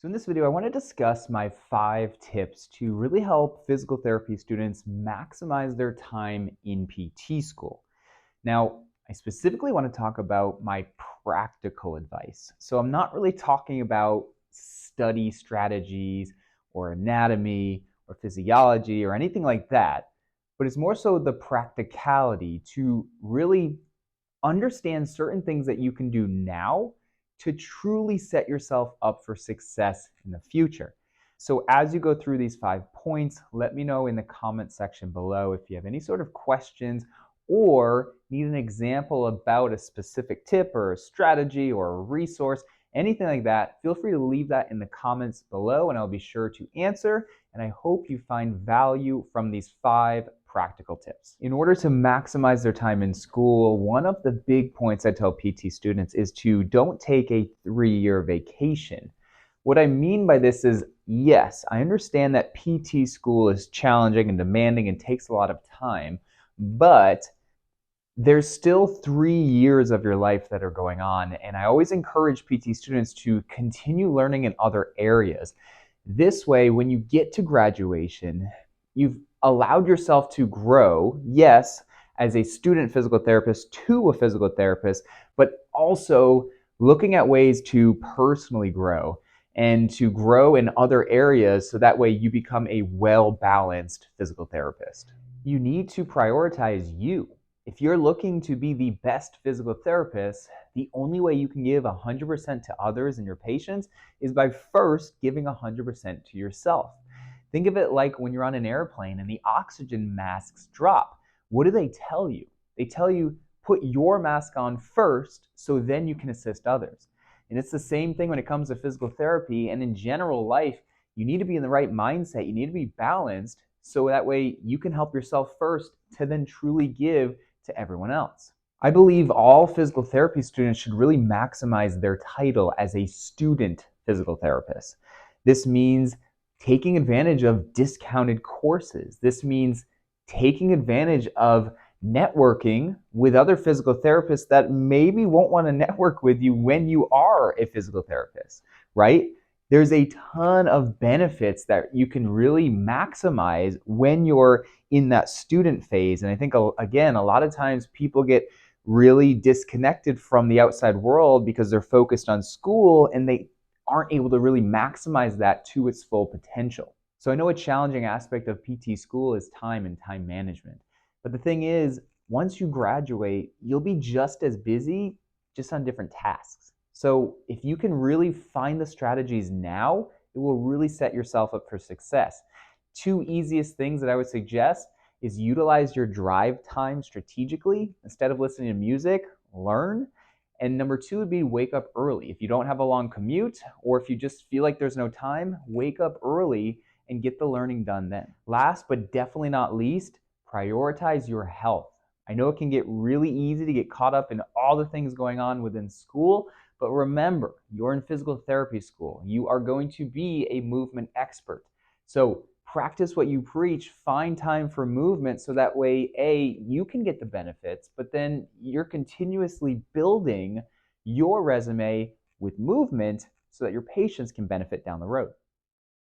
So in this video, I want to discuss my 5 tips to really help physical therapy students maximize their time in PT school. Now, I specifically want to talk about my practical advice. So I'm not really talking about study strategies or anatomy or physiology or anything like that, but it's more so the practicality to really understand certain things that you can do now to truly set yourself up for success in the future. So as you go through these 5 points, let me know in the comment section below if you have any sort of questions or need an example about a specific tip or a strategy or a resource, anything like that. Feel free to leave that in the comments below and I'll be sure to answer. And I hope you find value from these 5 practical tips. In order to maximize their time in school, one of the big points I tell PT students is to don't take a 3-year vacation. What I mean by this is, yes, I understand that PT school is challenging and demanding and takes a lot of time, but there's still 3 years of your life that are going on, and I always encourage PT students to continue learning in other areas. This way, when you get to graduation, you've allowed yourself to grow, yes, as a student physical therapist to a physical therapist, but also looking at ways to personally grow and to grow in other areas so that way you become a well-balanced physical therapist. You need to prioritize you. If you're looking to be the best physical therapist, the only way you can give 100% to others and your patients is by first giving 100% to yourself. Think of it like when you're on an airplane and the oxygen masks drop. What do they tell you? They tell you, put your mask on first so then you can assist others. And it's the same thing when it comes to physical therapy and in general life. You need to be in the right mindset. You need to be balanced so that way you can help yourself first to then truly give to everyone else. I believe all physical therapy students should really maximize their title as a student physical therapist. This means taking advantage of discounted courses. This means taking advantage of networking with other physical therapists that maybe won't want to network with you when you are a physical therapist, right? There's a ton of benefits that you can really maximize when you're in that student phase. And I think, again, a lot of times people get really disconnected from the outside world because they're focused on school and they aren't able to really maximize that to its full potential. So I know a challenging aspect of PT school is time and time management. But the thing is, once you graduate, you'll be just as busy, just on different tasks. So if you can really find the strategies now, it will really set yourself up for success. 2 easiest things that I would suggest is utilize your drive time strategically. Instead of listening to music, learn. And number 2 would be wake up early. If you don't have a long commute or if you just feel like there's no time, wake up early and get the learning done then. Last but definitely not least, prioritize your health. I know it can get really easy to get caught up in all the things going on within school, but remember, you're in physical therapy school. You are going to be a movement expert. So practice what you preach, find time for movement so that way, A, you can get the benefits, but then you're continuously building your resume with movement so that your patients can benefit down the road.